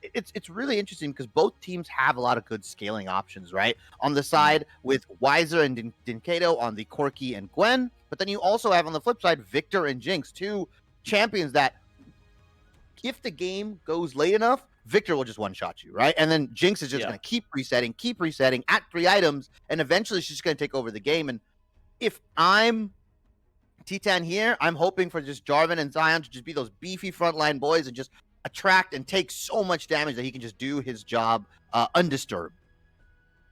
It's really interesting because both teams have a lot of good scaling options, right? On the side with Weiser and Dinkato on the Corki and Gwen, but then you also have on the flip side Victor and Jinx, two champions that if the game goes late enough, Victor will just one-shot you, right? And then Jinx is just going to keep resetting at 3 items, and eventually she's just going to take over the game. And if I'm Titan here, I'm hoping for just Jarvan and Zion to just be those beefy frontline boys and just attract and take so much damage that he can just do his job undisturbed.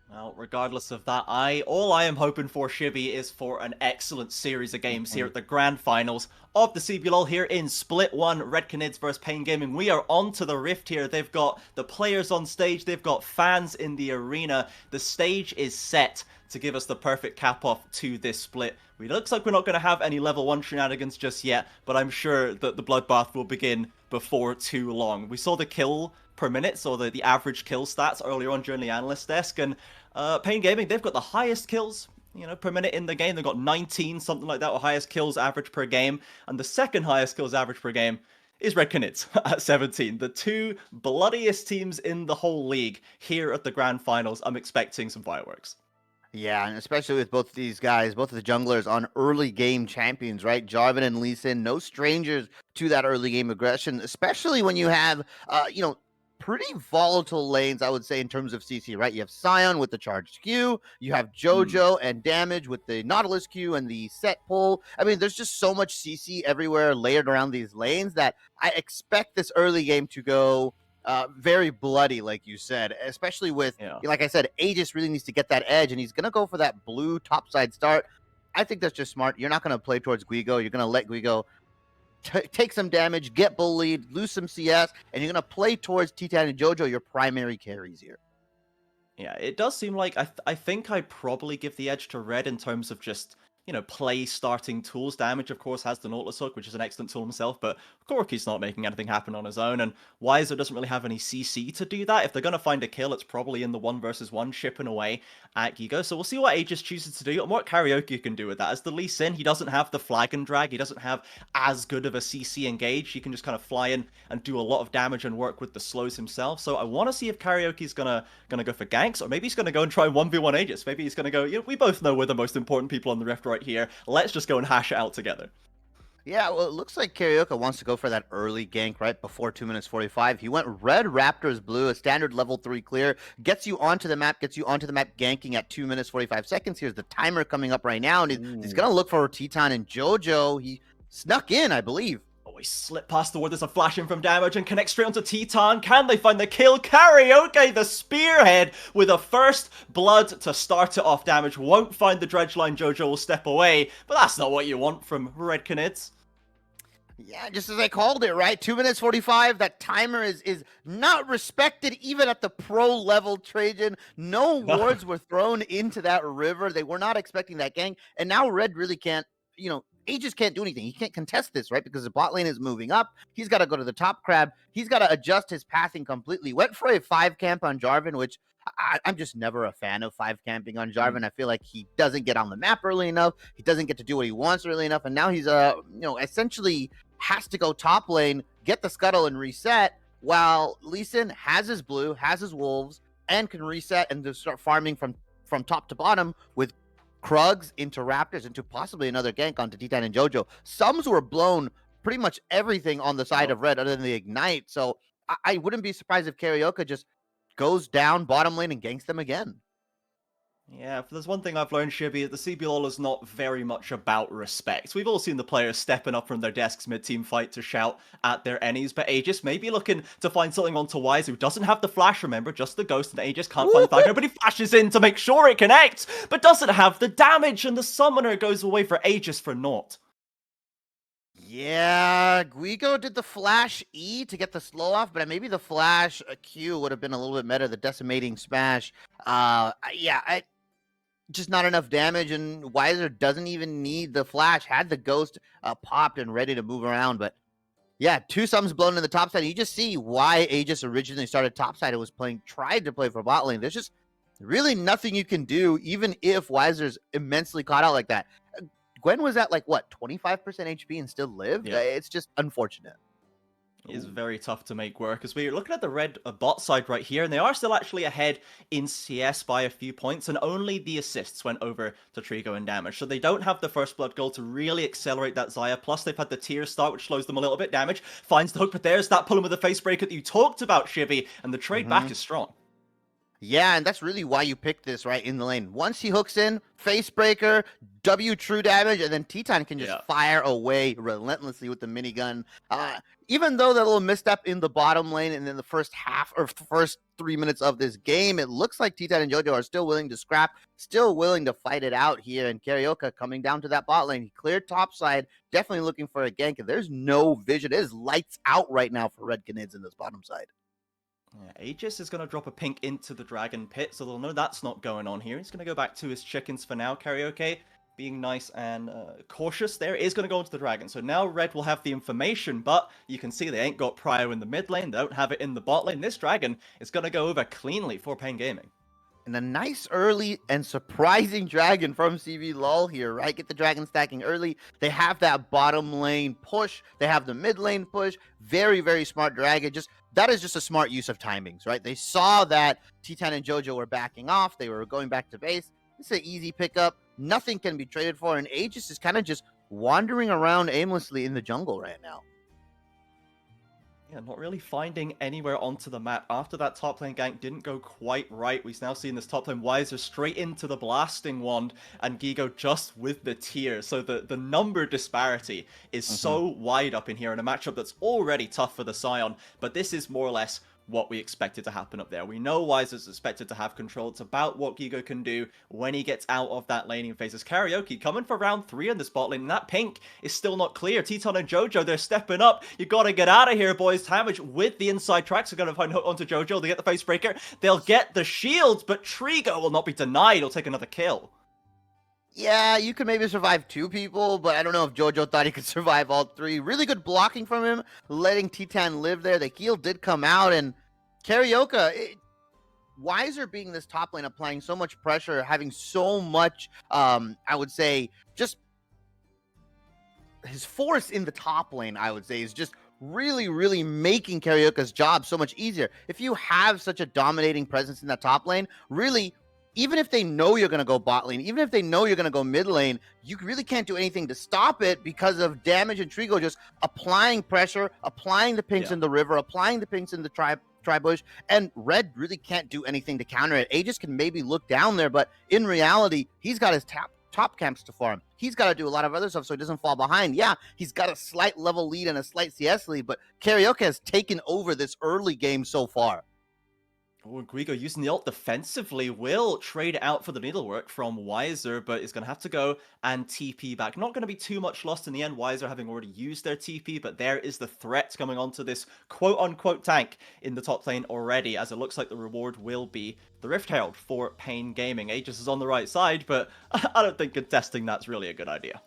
Well, regardless of that, all I am hoping for, Shibby, is for an excellent series of games here at the grand finals of the CBLOL here in Split 1, Red Canids versus Pain Gaming. We are on to the Rift here. They've got the players on stage. They've got fans in the arena. The stage is set to give us the perfect cap-off to this split. It looks like we're not going to have any level 1 shenanigans just yet, but I'm sure that the bloodbath will begin before too long. We saw the kill per minute, so the average kill stats earlier on during the analyst desk, and Pain Gaming, they've got the highest kills, per minute in the game. They've got 19, something like that, or highest kills average per game, and the second highest kills average per game is Red Canids at 17. The two bloodiest teams in the whole league here at the grand finals. I'm expecting some fireworks. Yeah, and especially with both of these guys, both of the junglers on early game champions, right? Jarvan and Lee Sin, no strangers to that early game aggression, especially when you have, pretty volatile lanes, I would say, in terms of CC, right? You have Sion with the charged Q, you have JoJo and Damage with the Nautilus Q and the set pull. I mean, there's just so much CC everywhere layered around these lanes that I expect this early game to go very bloody, like you said, especially with, like I said, Aegis really needs to get that edge, and he's going to go for that blue topside start. I think that's just smart. You're not going to play towards Guigo. You're going to let Guigo take some damage, get bullied, lose some CS, and you're going to play towards Titan and JoJo, your primary carries here. Yeah, it does seem like I think I probably give the edge to Red in terms of just, play starting tools. Damage, of course, has the Nautilus Hook, which is an excellent tool himself, but Corki's not making anything happen on his own, and Weiser doesn't really have any CC to do that. If they're going to find a kill, it's probably in the 1 versus 1 chipping away at Gigo. So we'll see what Aegis chooses to do and what Karaoke can do with that. As the Lee Sin, he doesn't have the flag and drag. He doesn't have as good of a CC engage. He can just kind of fly in and do a lot of damage and work with the slows himself. So I want to see if Karaoke's gonna go for ganks, or maybe he's gonna go and try and 1v1 Aegis. Maybe he's gonna go, we both know we're the most important people on the Rift right here. Let's just go and hash it out together. Yeah, well, it looks like Karaoke wants to go for that early gank right before 2 minutes 45. He went red, Raptors blue, a standard level 3 clear, gets you onto the map, ganking at 2 minutes 45 seconds. Here's the timer coming up right now, and he's going to look for Titan and JoJo. He snuck in, I believe. Oh, he slipped past the ward. There's a flash in from Damage and connects straight onto Titan. Can they find the kill? Karaoke, the spearhead, with a first blood to start it off. Damage won't find the dredge line. JoJo will step away, but that's not what you want from Red Canids. Yeah, just as I called it, right? 2 minutes 45. That timer is not respected even at the pro level, Trajan. No wards were thrown into that river. They were not expecting that gank. And now Red really can't, Aegis can't do anything. He can't contest this, right? Because the bot lane is moving up. He's got to go to the top crab. He's got to adjust his pathing completely. Went for a 5 camp on Jarvan, which I'm just never a fan of 5 camping on Jarvan. I feel like he doesn't get on the map early enough. He doesn't get to do what he wants early enough. And now he's, essentially has to go top lane, get the scuttle and reset, while Lee Sin has his blue, has his wolves, and can reset and just start farming from top to bottom with Krugs into Raptors into possibly another gank onto Titan and JoJo. Sums were blown, pretty much everything on the side of Red other than the Ignite. So I wouldn't be surprised if Karaoke just goes down bottom lane and ganks them again. Yeah, if there's one thing I've learned, Shibby, the CBLOL is not very much about respect. We've all seen the players stepping up from their desks mid-team fight to shout at their enemies, but Aegis may be looking to find something onto Wise, who doesn't have the flash, remember, just the ghost, and Aegis can't find the flag. Nobody flashes in to make sure it connects, but doesn't have the damage, and the summoner goes away for Aegis for naught. Yeah, Guigo did the flash E to get the slow off, but maybe the flash Q would have been a little bit better, the decimating smash. Just not enough damage, and Weiser doesn't even need the flash. Had the ghost popped and ready to move around, but yeah, 2 sums blown in the top side. You just see why Aegis originally started top side. It was tried to play for bot lane. There's just really nothing you can do, even if Weiser's immensely caught out like that. Gwen was at 25% HP and still lived. Yeah. It's just unfortunate. Is Ooh. very tough to make work, as we're looking at the red bot side right here, and they are still actually ahead in CS by a few points, and only the assists went over to Trigo and damage. So they don't have the first blood goal to really accelerate that Xayah, plus they've had the tier start, which slows them a little bit. Damage finds the hook, but there's that pull him with the face breaker that you talked about, Shibby, and the trade back is strong. Yeah, and that's really why you picked this right in the lane. Once he hooks in, face breaker, W true damage, and then Titan can just fire away relentlessly with the minigun. Even though that little misstep in the bottom lane and in the first half or first 3 minutes of this game, it looks like Titan and JoJo are still willing to scrap, still willing to fight it out here. And Carioca coming down to that bot lane, he cleared top side, definitely looking for a gank. And there's no vision. It is lights out right now for Red Canids in this bottom side. Yeah, Aegis is going to drop a pink into the Dragon Pit, so they'll know that's not going on here. He's going to go back to his chickens for now. Karaoke being nice and cautious there is going to go into the Dragon. So now Red will have the information, but you can see they ain't got Prio in the mid lane. They don't have it in the bot lane. This Dragon is going to go over cleanly for Pain Gaming. And a nice early and surprising Dragon from CBLOL here, right? Get the Dragon stacking early. They have that bottom lane push. They have the mid lane push. Very, very smart Dragon. That is just a smart use of timings, right? They saw that Titan and JoJo were backing off. They were going back to base. It's an easy pickup. Nothing can be traded for. And Aegis is kind of just wandering around aimlessly in the jungle right now. Yeah, not really finding anywhere onto the map. After that top lane gank didn't go quite right, we've now seen this top lane Wiser straight into the blasting wand, and Gigo just with the tier. So the number disparity is so wide up in here in a matchup that's already tough for the Sion, but this is more or less what we expected to happen up there. We know Wiser's expected to have control. It's about what Gigo can do when he gets out of that laning phase. As Karaoke coming for round 3 in this bot lane, and that pink is still not clear. Teton and JoJo, they're stepping up. You gotta get out of here, boys. Damage with the inside tracks are gonna find hook onto JoJo. They get the face breaker. They'll get the shields, but Trigo will not be denied. He'll take another kill. Yeah, you could maybe survive 2 people, but I don't know if JoJo thought he could survive all 3. Really good blocking from him, letting Titan live there. The heal did come out, and Carioca, Wiser being this top lane, applying so much pressure, having so much, I would say, just his force in the top lane, I would say, is just really, really making Carioca's job so much easier. If you have such a dominating presence in that top lane, really, even if they know you're going to go bot lane, even if they know you're going to go mid lane, you really can't do anything to stop it because of damage and Trigo just applying pressure, applying the pinks in the river, applying the pinks in the tri-bush, and Red really can't do anything to counter it. Aegis can maybe look down there, but in reality, he's got his top camps to farm. He's got to do a lot of other stuff so he doesn't fall behind. Yeah, he's got a slight level lead and a slight CS lead, but Carioca has taken over this early game so far. Oh, Guigo using the ult defensively will trade out for the needlework from Wiser, but is going to have to go and TP back. Not going to be too much lost in the end, Wiser having already used their TP, but there is the threat coming onto this quote-unquote tank in the top lane already, as it looks like the reward will be the Rift Herald for Pain Gaming. Aegis is on the right side, but I don't think contesting that's really a good idea.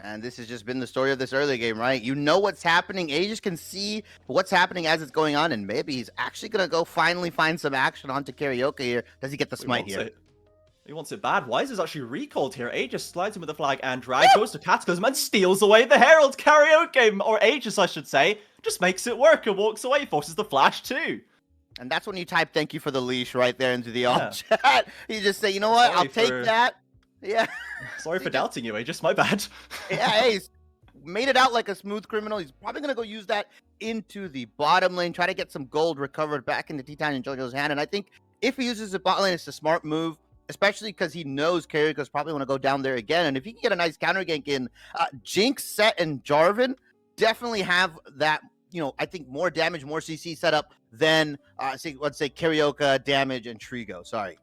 And this has just been the story of this early game, right? You know what's happening. Aegis can see what's happening as it's going on, and maybe he's actually going to go finally find some action onto Carioca here. Does he get the smite here? He wants it bad. Wiser's actually recalled here. Aegis slides him with the flag and drag, goes to Cataclysm and steals away the Herald. Karaoke, or Aegis I should say, just makes it work and walks away, forces the flash too. And that's when you type "thank you for the leash" right there into the alt chat. You just say, you know what, I'll take that. Yeah. Sorry for doubting you, Aegis. My bad. Yeah, hey, he's made it out like a smooth criminal. He's probably going to go use that into the bottom lane, try to get some gold recovered back into Titan and JoJo's hand. And I think if he uses the bot lane, it's a smart move, especially because he knows Carioca's probably want to go down there again. And if he can get a nice counter gank in, Jinx, Set, and Jarvan definitely have that, you know, I think more damage, more CC setup than, let's say, Carioca, Damage, and Trigo. Sorry.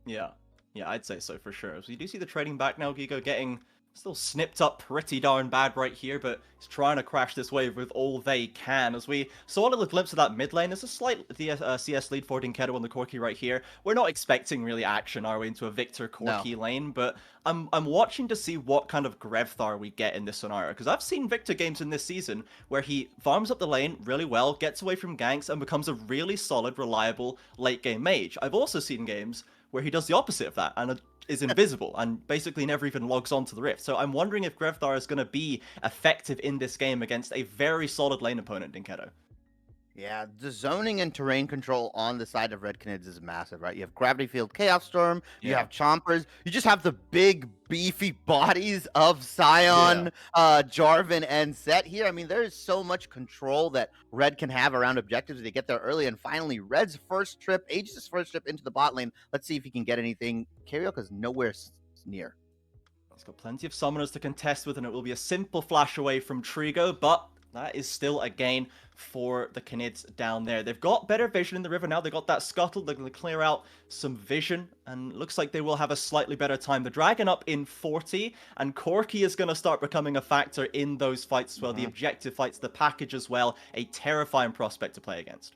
Yeah, I'd say so for sure. So you do see the trading back now, Gigo getting still snipped up pretty darn bad right here, but he's trying to crash this wave with all they can. As we saw a little glimpse of that mid lane, there's a slight CS lead for Dinkedo on the Corki right here. We're not expecting really action, are we, into a Victor Corki lane, but I'm watching to see what kind of Grevthar we get in this scenario, because I've seen Victor games in this season where he farms up the lane really well, gets away from ganks, and becomes a really solid, reliable late game mage. I've also seen games where he does the opposite of that, and is invisible and basically never even logs onto the rift. So I'm wondering if Grevthar is going to be effective in this game against a very solid lane opponent, Dinketo. Yeah, the zoning and terrain control on the side of Red Canids is massive, right? You have Gravity Field, Chaos Storm, you Yeah. have Chompers, you just have the big, beefy bodies of Yeah. Scion, Jarvan, and Set here. I mean, there is so much control that Red can have around objectives. They get there early, and finally, Red's first trip, Aegis' first trip into the bot lane. Let's see if he can get anything. Karioka's nowhere near. He's got plenty of summoners to contest with, and it will be a simple flash away from Trigo, but that is still a gain for the Canids down there. They've got better vision in the river now. They've got that scuttle. They're going to clear out some vision, and looks like they will have a slightly better time. The Dragon up in 40, and Corki is going to start becoming a factor in those fights as well. The objective fights, the package as well. A terrifying prospect to play against.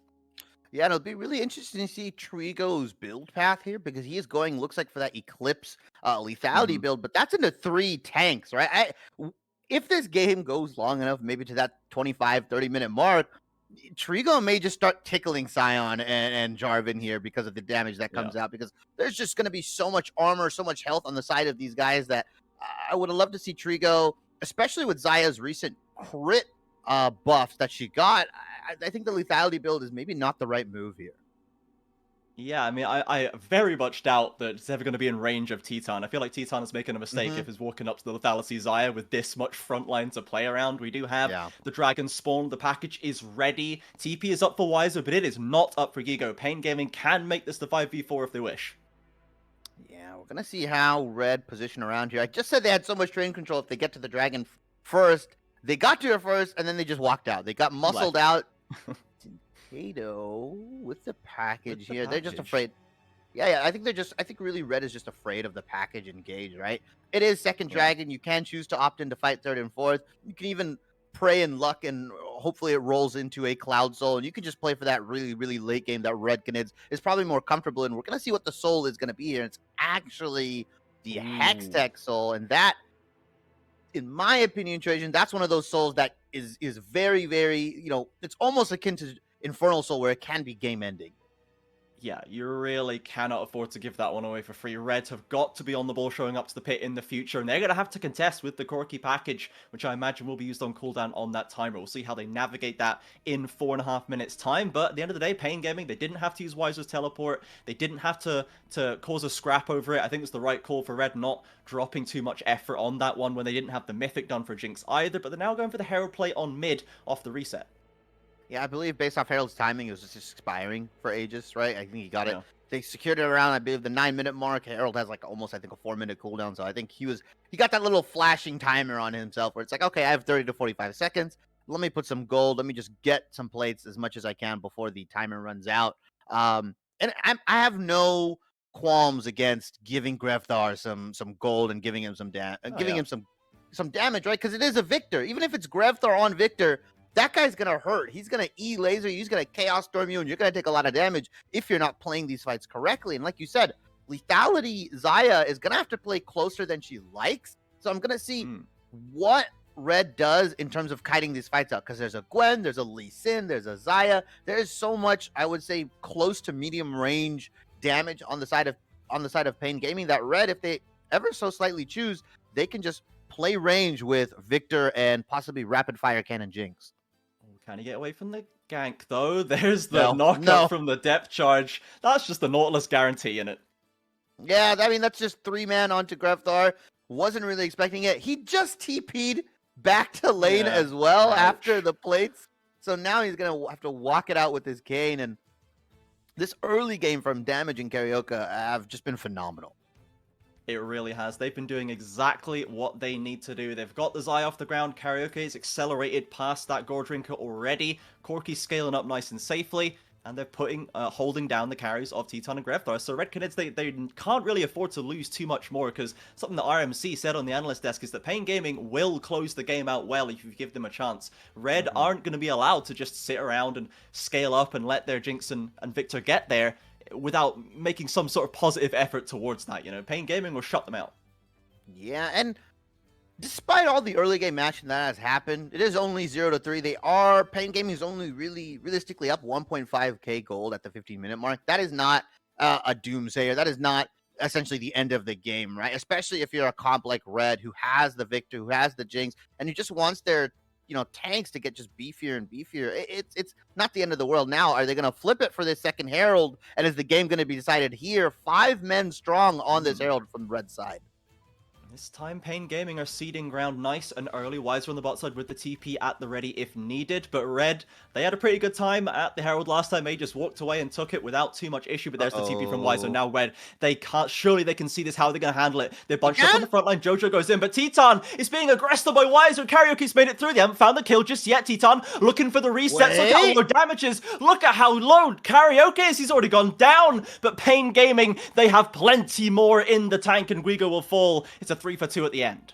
Yeah, and it'll be really interesting to see Trigo's build path here because he is going, looks like, for that Eclipse lethality build, but that's into 3 tanks, right? If this game goes long enough, maybe to that 25, 30-minute mark, Trigo may just start tickling Scion and Jarvan here because of the damage that comes out, because there's just going to be so much armor, so much health on the side of these guys that I would have loved to see Trigo, especially with Xayah's recent crit buffs that she got. I think the lethality build is maybe not the right move here. Yeah, I mean, I very much doubt that it's ever going to be in range of Teton. I feel like Teton is making a mistake if he's walking up to the lethality Xayah with this much frontline to play around. We do have the Dragon spawn. The package is ready. TP is up for Wiser, but it is not up for Gigo. Pain Gaming can make this the 5v4 if they wish. Yeah, we're going to see how Red position around here. I just said they had so much train control if they get to the Dragon first. They got to it first, and then they just walked out. They got muscled out. Kato with the package here. They're just afraid. Yeah, I think really Red is just afraid of the package engage, right? It is second Dragon. You can choose to opt in to fight third and fourth. You can even pray in luck, and hopefully it rolls into a Cloud Soul, and you can just play for that really, really late game that Red Canids is probably more comfortable in. We're going to see what the Soul is going to be here. It's actually the Hextech Soul, and that, in my opinion, Trajan, that's one of those souls that is very, very, it's almost akin to Infernal Soul, where it can be game ending. Yeah, you really cannot afford to give that one away for free. Reds have got to be on the ball showing up to the pit in the future, and they're going to have to contest with the Corki package, which I imagine will be used on cooldown on that timer. We'll see how they navigate that in 4.5 minutes time, but at the end of the day, Pain Gaming, they didn't have to use Wiser's teleport. They didn't have to cause a scrap over it. I think it's the right call for Red not dropping too much effort on that one when they didn't have the Mythic done for Jinx either, but they're now going for the Herald play on mid off the reset. Yeah, I believe based off Herald's timing, it was just expiring for Aegis, right? I think he got it. They secured it around, I believe, the 9-minute mark. Herald has like almost, I think, a 4-minute cooldown. So I think he got that little flashing timer on himself where it's like, okay, I have 30 to 45 seconds. Let me put some gold. Let me just get some plates as much as I can before the timer runs out. And I have no qualms against giving Grevthar some gold and giving him some him some damage, right? Because it is a Victor. Even if it's Grevthar on Victor, that guy's going to hurt. He's going to E-laser you. He's going to Chaos Storm you, and you're going to take a lot of damage if you're not playing these fights correctly. And like you said, lethality Xayah is going to have to play closer than she likes. So I'm going to see what Red does in terms of kiting these fights out, because there's a Gwen, there's a Lee Sin, there's a Xayah. There's so much, I would say, close to medium range damage on the side of Pain Gaming that Red, if they ever so slightly choose, they can just play range with Victor and possibly rapid fire cannon Jinx. Can he get away from the gank, though? There's the knockup from the depth charge. That's just the Nautilus guarantee in it. Yeah, I mean, that's just 3-man onto Grevthar. Wasn't really expecting it. He just TP'd back to lane as well after the plates. So now he's going to have to walk it out with his cane. And this early game from Damage and Karioka have just been phenomenal. It really has. They've been doing exactly what they need to do. They've got the Xayah off the ground. Karaoke is accelerated past that Gore Drinker already. Corki's scaling up nice and safely. And they're holding down the carries of Teton and Grevthar. So Red Canids, they can't really afford to lose too much more, because something that RMC said on the analyst desk is that Pain Gaming will close the game out well if you give them a chance. Red aren't going to be allowed to just sit around and scale up and let their Jinx and Victor get there without making some sort of positive effort towards that. Pain Gaming will shut them out. Yeah, and despite all the early game action that has happened, it is only 0-3. Pain Gaming is only realistically up 1.5k gold at the 15-minute mark. That is not a doomsayer. That is not essentially the end of the game, right? Especially if you're a comp like Red who has the Victor, who has the Jinx, and who just wants their tanks to get just beefier and beefier. It's not the end of the world. Now, are they going to flip it for this second Herald? And is the game going to be decided here? 5 men strong on this Herald from the Red side. This time, Pain Gaming are seeding ground nice and early. Wiser on the bot side with the TP at the ready if needed. But Red, they had a pretty good time at the Herald last time. They just walked away and took it without too much issue. But there's the TP from Wiser. Now Red, they can't. Surely they can see this. How are they going to handle it? They're bunched up on the front line. Jojo goes in. But Titan is being aggressed by Wiser. Karaoke's made it through. They haven't found the kill just yet. Titan looking for the resets. Look how low damage is. Look at how low Karaoke is. He's already gone down. But Pain Gaming, they have plenty more in the tank. And Guigo will fall. It's a 3-for-2 at the end.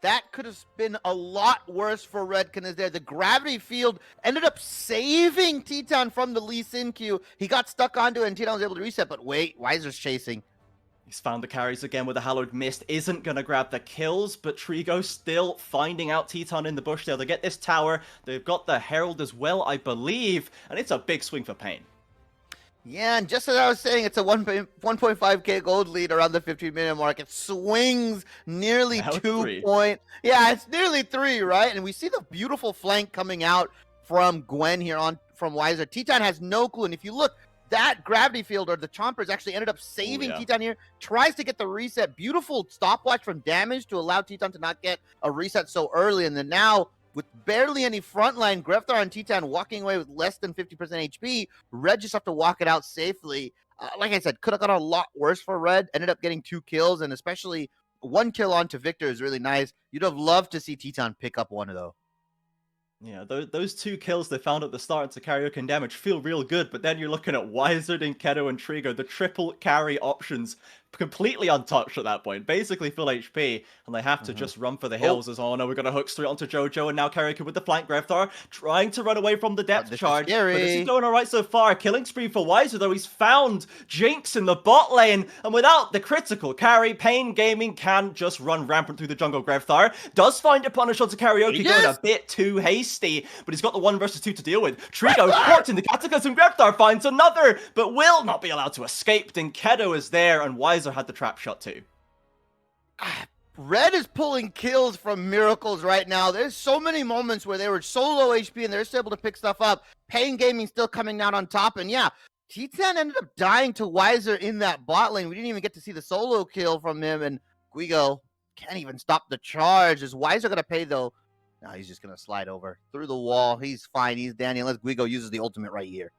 That could have been a lot worse for Red Canids there. The gravity field ended up saving Teton from the Lee Sin Q. He got stuck onto it and Teton was able to reset, but wait, Wiser's chasing. He's found the carries again with a Hallowed Mist. Isn't going to grab the kills, but Trigo still finding out Teton in the bush there. They get this tower. They've got the Herald as well, I believe, and it's a big swing for Pain. Yeah, and just as I was saying, it's a 1.5k gold lead around the 15-minute mark. It swings nearly now 2 point. Yeah, it's nearly 3, right? And we see the beautiful flank coming out from Gwen here from Wiser. Teton has no clue, and if you look, that gravity field or the chompers actually ended up saving Teton here. Tries to get the reset. Beautiful stopwatch from damage to allow Teton to not get a reset so early, and then now, with barely any frontline, Grefthar and Teton walking away with less than 50% HP, Red just have to walk it out safely. Like I said, could have got a lot worse for Red. Ended up getting 2 kills, and especially 1 kill onto Victor is really nice. You'd have loved to see Teton pick up one of those. Yeah, those 2 kills they found at the start to Karaoke and damage feel real good, but then you're looking at Wiser, Dinkedo, and Trigo, the triple carry options, completely untouched at that point, basically full HP, and they have to just run for the hills as, oh no, we're going to hook straight onto Jojo, and now Karaoke with the flank. Grefthar trying to run away from the depth charge, but this is going alright so far. Killing spree for Wiser, though. He's found Jinx in the bot lane, and without the critical carry, Pain Gaming can just run rampant through the jungle. Grefthar does find a punish onto Karaoke, going a bit too hasty, but he's got the 1 versus 2 to deal with. Trigo caught in the cataclysm. Grefthar finds another, but will not be allowed to escape. Dinkedo is there, and Wiser had the trap shot too. Red is pulling kills from Miracles right now. There's so many moments where they were so low HP and they're still able to pick stuff up. Pain Gaming still coming out on top, and yeah, T10 ended up dying to Wiser in that bot lane. We didn't even get to see the solo kill from him, and Guigo can't even stop the charge. Is Wiser gonna pay though? No, he's just gonna slide over through the wall. He's fine. He's Danny, unless Guigo uses the ultimate right here.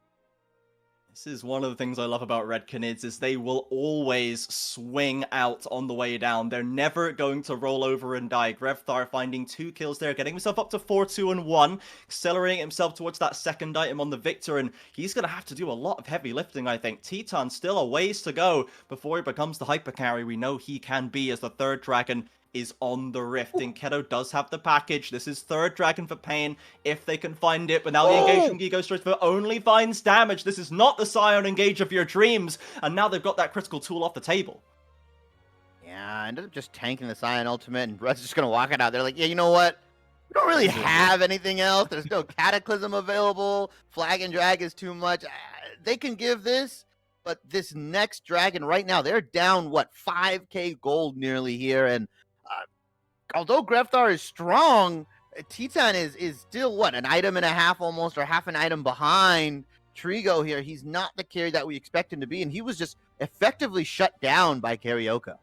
This is one of the things I love about Red Canids, is they will always swing out on the way down. They're never going to roll over and die. Grefthar finding 2 kills there, getting himself up to 4-2-1, accelerating himself towards that second item on the Victor, and he's going to have to do a lot of heavy lifting, I think. Teton still a ways to go before he becomes the hyper carry we know he can be as the 3rd dragon is on the rift. Dinkedo does have the package. This is 3rd dragon for Pain if they can find it, but now the engage from Gigo Straight only finds damage. This is not the Scion engage of your dreams, and now they've got that critical tool off the table. Yeah, I ended up just tanking the Scion ultimate, and Red's just gonna walk it out. They're like, yeah, you know what? We don't really have anything else. There's no Cataclysm available. Flag and Drag is too much. They can give this, but this next dragon right now, they're down, what, 5k gold nearly here, and although Grefthar is strong, Teton is still, what, an item and a half almost, or half an item behind Trigo here. He's not the carry that we expect him to be, and he was just effectively shut down by Karaoke.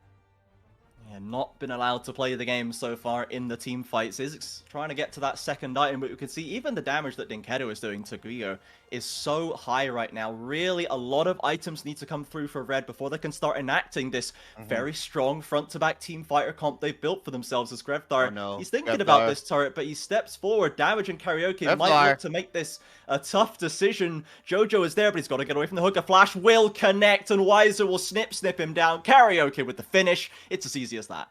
Yeah, not been allowed to play the game so far in the team fights. Is trying to get to that second item, but you can see even the damage that Dinkedo is doing to Guigo is so high right now. Really, a lot of items need to come through for Red before they can start enacting this very strong front-to-back team fighter comp they've built for themselves as Grefthar. He's thinking about this turret, but he steps forward, damaging Karaoke. Might look to make this a tough decision. Jojo is there, but he's got to get away from the hook. A flash will connect, and Wiser will snip him down. Karaoke with the finish. It's as easy as that.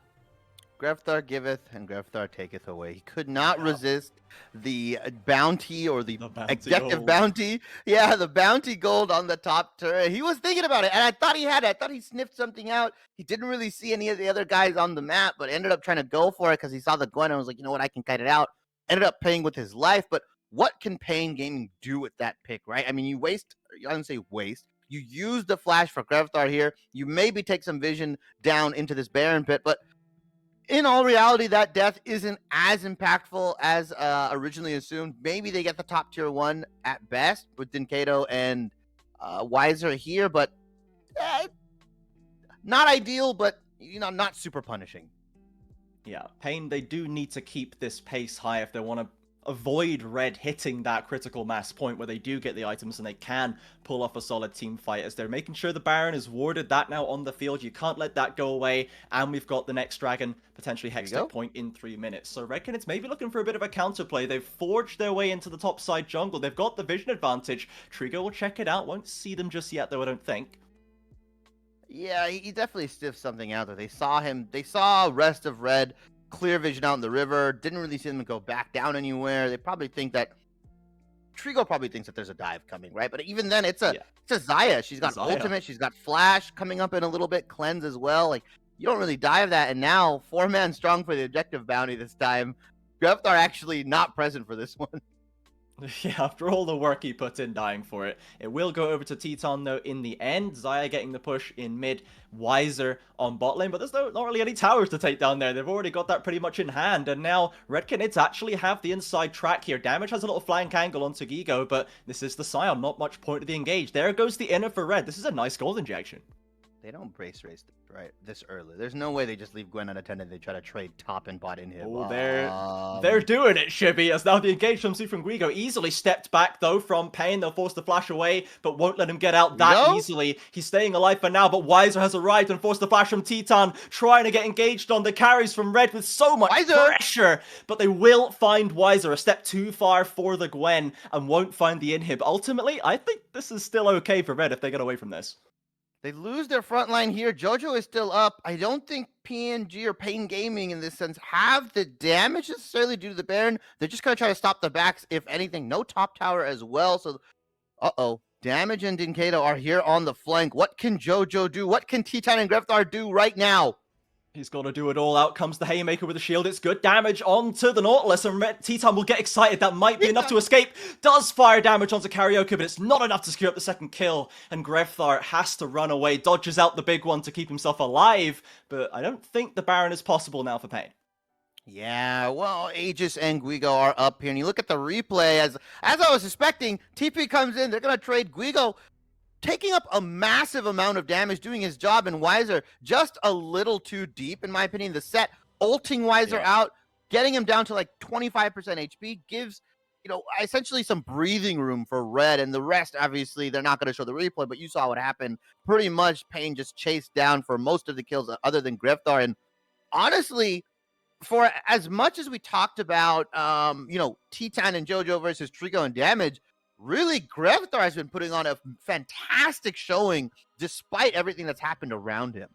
Grefthar giveth and Grefthar taketh away. He could not resist the bounty or the objective bounty. Yeah, the bounty gold on the top turret. He was thinking about it, and I thought he had it. I thought he sniffed something out. He didn't really see any of the other guys on the map, but ended up trying to go for it because he saw the Gwen and was like, you know what, I can kite it out. Ended up paying with his life, but what can Pain Gaming do with that pick, right? I mean, you waste, I don't say waste, You use the flash for Grevthar here. You maybe take some vision down into this Baron pit, but in all reality, that death isn't as impactful as originally assumed. Maybe they get the top tier 1 at best with Dinkato and Weiser here, but not ideal, but not super punishing. Yeah, Pain, they do need to keep this pace high if they want to avoid Red hitting that critical mass point where they do get the items and they can pull off a solid team fight, as they're making sure the Baron is warded. That now on the field, you can't let that go away, and we've got the next dragon potentially hextech point in 3 minutes. So Red Canids maybe looking for a bit of a counterplay. They've forged their way into the top side jungle. They've got the vision advantage. Trigo will check it out. Won't see them just yet though, I don't think. Yeah, he definitely stiffed something out there. They saw him. They saw rest of Red clear vision out in the river. Didn't really see them go back down anywhere. They probably think that Trigo probably thinks that there's a dive coming, right? But even then, it's a Xayah. She's got ultimate. She's got flash coming up in a little bit. Cleanse as well. Like, you don't really dive that. And now 4-man strong for the objective bounty this time. Grevthar actually not present for this one. Yeah, after all the work he put in dying for it. It will go over to Teton, though, in the end. Xayah getting the push in mid. Weiser on bot lane, but there's not really any towers to take down there. They've already got that pretty much in hand, and now Red Canids actually have the inside track here. Damage has a little flank angle onto Gigo, but this is the Scion. Not much point to the engage. There goes the inner for Red. This is a nice gold injection. They don't brace race right this early. There's no way they just leave Gwen unattended. They try to trade top and bot in here. Oh, they're doing it, Shibby, as now the engage comes through from Guigo. Easily stepped back, though, from Pain. They'll force the flash away, but won't let him get out that easily. He's staying alive for now, but Weiser has arrived and forced the flash from Teton, trying to get engaged on the carries from Red with so much pressure. But they will find Weiser a step too far for the Gwen and won't find the inhib. Ultimately, I think this is still okay for Red if they get away from this. They lose their front line here. Jojo is still up. I don't think PNG or Pain Gaming in this sense have the damage necessarily due to the Baron. They're just going to try to stop the backs, if anything. No top tower as well. So, Damage and Dinkato are here on the flank. What can Jojo do? What can Teton and Grevthar do right now? He's got to do it all. Out comes the Haymaker with a shield. It's good damage onto the Nautilus, and Teton will get excited. That might be enough to escape. Does fire damage onto Karaoke, but it's not enough to secure up the second kill. And Grevthar has to run away. Dodges out the big one to keep himself alive. But I don't think the Baron is possible now for Pain. Yeah, well, Aegis and Guigo are up here. And you look at the replay, as I was suspecting, TP comes in. They're going to trade Guigo, taking up a massive amount of damage, doing his job, and Weiser just a little too deep, in my opinion. The set, ulting Weiser out, getting him down to like 25% HP, gives, essentially some breathing room for Red, and the rest, obviously, they're not going to show the replay, but you saw what happened. Pretty much, Pain just chased down for most of the kills other than Grevthar, and honestly, for as much as we talked about, Teton and Jojo versus Trigo and damage, really, Grevthar has been putting on a fantastic showing despite everything that's happened around him.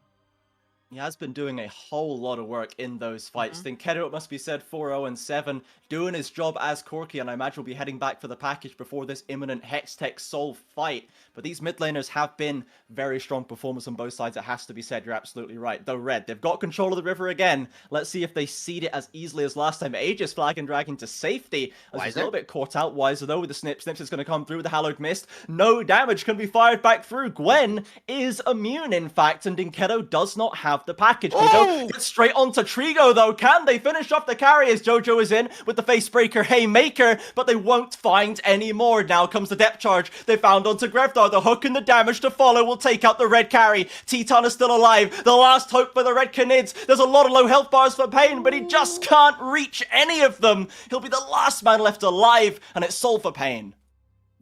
He has been doing a whole lot of work in those fights. Dinkato, it must be said, 4-0-7, doing his job as Corki, and I imagine will be heading back for the package before this imminent Hextech Soul fight. But these mid laners have been very strong performers on both sides, it has to be said. You're absolutely right. Though Red, they've got control of the river again. Let's see if they cede it as easily as last time. Aegis flag and dragging to safety. As he's a little bit caught out. Weiser, though, with the snip. Snips is going to come through with the Hallowed Mist. No damage can be fired back through. Gwen is immune, in fact, and Dinkato does not have the package. They get straight onto Trigo, though. Can they finish off the carry as Jojo is in with the Facebreaker Haymaker? But they won't find any more. Now comes the depth charge. They found onto Grevthar. The hook and the damage to follow will take out the Red carry. Teton is still alive. The last hope for the Red Canids. There's a lot of low health bars for Pain, but he just can't reach any of them. He'll be the last man left alive, and it's Soul for Pain.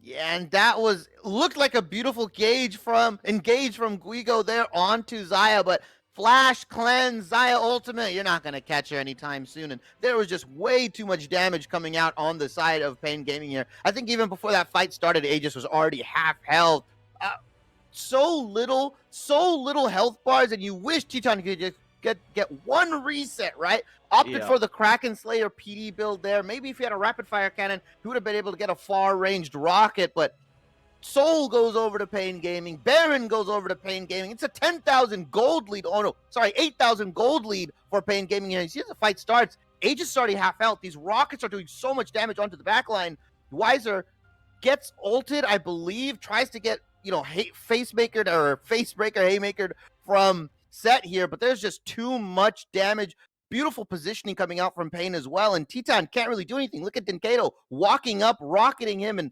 Yeah, and that looked like a beautiful engage from Guigo there onto Xayah, but Flash, Cleanse, Xayah Ultimate, you're not going to catch her anytime soon. And there was just way too much damage coming out on the side of Pain Gaming here. I think even before that fight started, Aegis was already half health. So little health bars, and you wish Teton could just get one reset, right? Opted for the Kraken Slayer PD build there. Maybe if he had a rapid fire cannon, he would have been able to get a far-ranged rocket, but Soul goes over to Pain Gaming. Baron goes over to Pain Gaming. It's a 10,000 gold lead. Oh, no. Sorry, 8,000 gold lead for Pain Gaming here. You see as the fight starts, Aegis is already half health. These rockets are doing so much damage onto the backline. Weiser gets ulted, I believe, tries to get, facemakered or facebreaker, haymakered from Set here, but there's just too much damage. Beautiful positioning coming out from Pain as well, and Teton can't really do anything. Look at Denkato walking up, rocketing him, and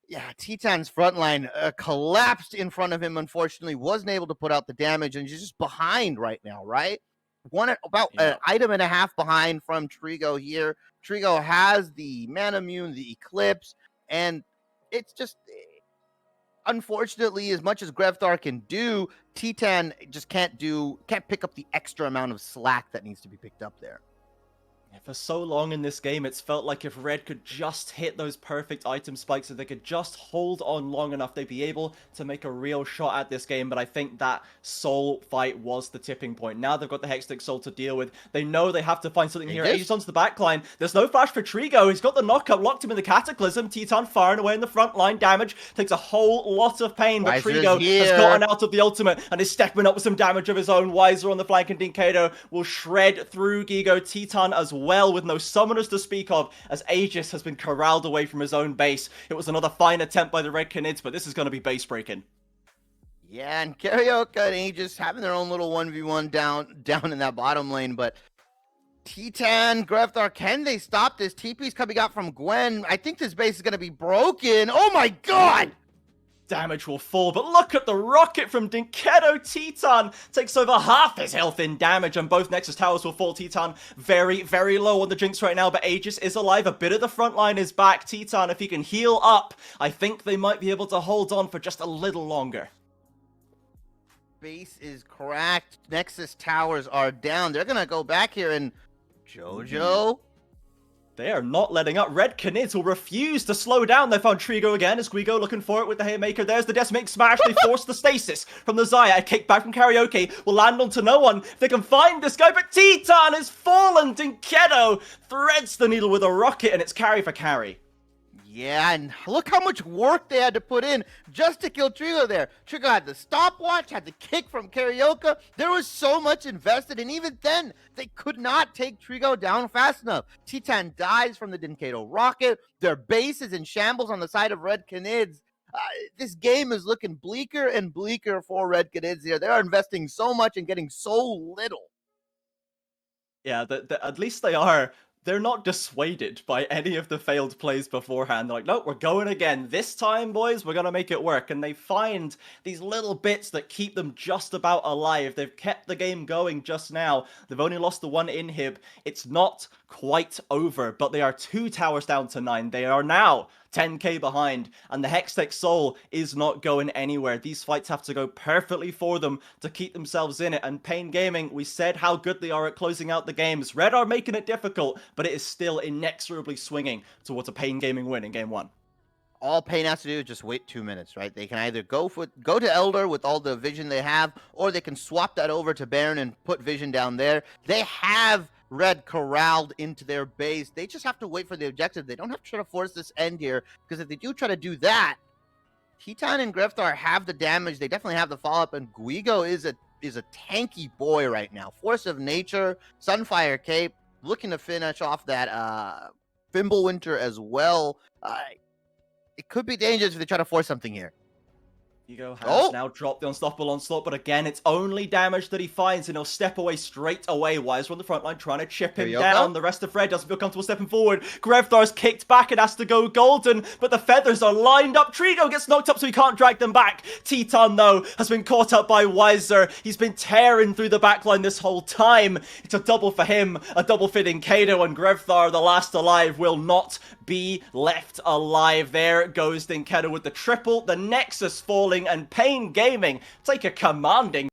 yeah, Teton's front line collapsed in front of him, unfortunately, wasn't able to put out the damage, and he's just behind right now, right? About an item and a half behind from Trigo here. Trigo has the Manamune, the Eclipse, and it's just, unfortunately, as much as Grevthar can do, Teton just can't pick up the extra amount of slack that needs to be picked up there. For so long in this game, it's felt like if Red could just hit those perfect item spikes, if they could just hold on long enough, they'd be able to make a real shot at this game. But I think that Soul fight was the tipping point. Now they've got the Hextech Soul to deal with. They know they have to find something here. Aegis onto the backline. There's no flash for Trigo. He's got the knockup, locked him in the Cataclysm. Teton firing away in the front line. Damage takes a whole lot of pain, but Trigo has gotten out of the ultimate and is stepping up with some damage of his own. Wiser on the flank, and Denkato will shred through Gigo. Teton as well, with no summoners to speak of, as Aegis has been corralled away from his own base. It was another fine attempt by the Red Canids, but this is going to be base breaking. Yeah, and Carioca and Aegis having their own little 1v1 down in that bottom lane, but Teton, Grevthar, can they stop this? TP's coming out from Gwen. I think this base is going to be broken. Oh my god! Damage will fall, but look at the rocket from Denkato. Teton takes over half his health in damage, and both Nexus Towers will fall. Teton very, very low on the Jinx right now, but Aegis is alive. A bit of the front line is back. Teton, if he can heal up, I think they might be able to hold on for just a little longer. Base is cracked. Nexus Towers are down. They're going to go back here, and Jojo... They are not letting up. Red Canids will refuse to slow down. They found Trigo again. As Guigo looking for it with the Haymaker. There's the Decimating Smash. They force the Stasis from the Xayah. A kickback from Karaoke will land onto no one. They can find this guy, but Teton has fallen. Denkato threads the needle with a rocket, and it's carry for carry. Yeah, and look how much work they had to put in just to kill Trigo there. Trigo had the stopwatch, had the kick from Carioca. There was so much invested, and even then, they could not take Trigo down fast enough. Teton dies from the Denkato rocket. Their base is in shambles on the side of Red Canids. This game is looking bleaker and bleaker for Red Canids here. They are investing so much and getting so little. Yeah, at least they are. They're not dissuaded by any of the failed plays beforehand. They're like, no, we're going again. This time, boys, we're going to make it work. And they find these little bits that keep them just about alive. They've kept the game going just now. They've only lost the one inhib. It's not quite over, but they are 2 towers down to 9. They are now 10k behind, and the Hextech Soul is not going anywhere. These fights have to go perfectly for them to keep themselves in it, and Pain Gaming, we said how good they are at closing out the games. Red are making it difficult, but it is still inexorably swinging towards a Pain Gaming win in game 1. All Pain has to do is just wait 2 minutes, right? They can either go to Elder with all the vision they have, or they can swap that over to Baron and put vision down there. They have Red corralled into their base. They just have to wait for the objective. They don't have to try to force this end here, because if they do try to do that, Teton and Grevthar have the damage. They definitely have the follow-up, and Guigo is a tanky boy right now. Force of Nature, Sunfire Cape, looking to finish off that Fimbulwinter as well. It could be dangerous if they try to force something here. Guigo has now dropped the Unstoppable Onslaught, but again, it's only damage that he finds, and he'll step away straight away. Wiser on the front line, trying to chip him down. The rest of Red doesn't feel comfortable stepping forward. Grevthar's kicked back and has to go golden, but the feathers are lined up. Trigo gets knocked up, so he can't drag them back. Teton, though, has been caught up by Wiser. He's been tearing through the backline this whole time. It's a double for him, a double for Denkato, and Grevthar, the last alive, will not be left alive. There goes Denkato with the triple, the Nexus falling, and Pain Gaming take a commanding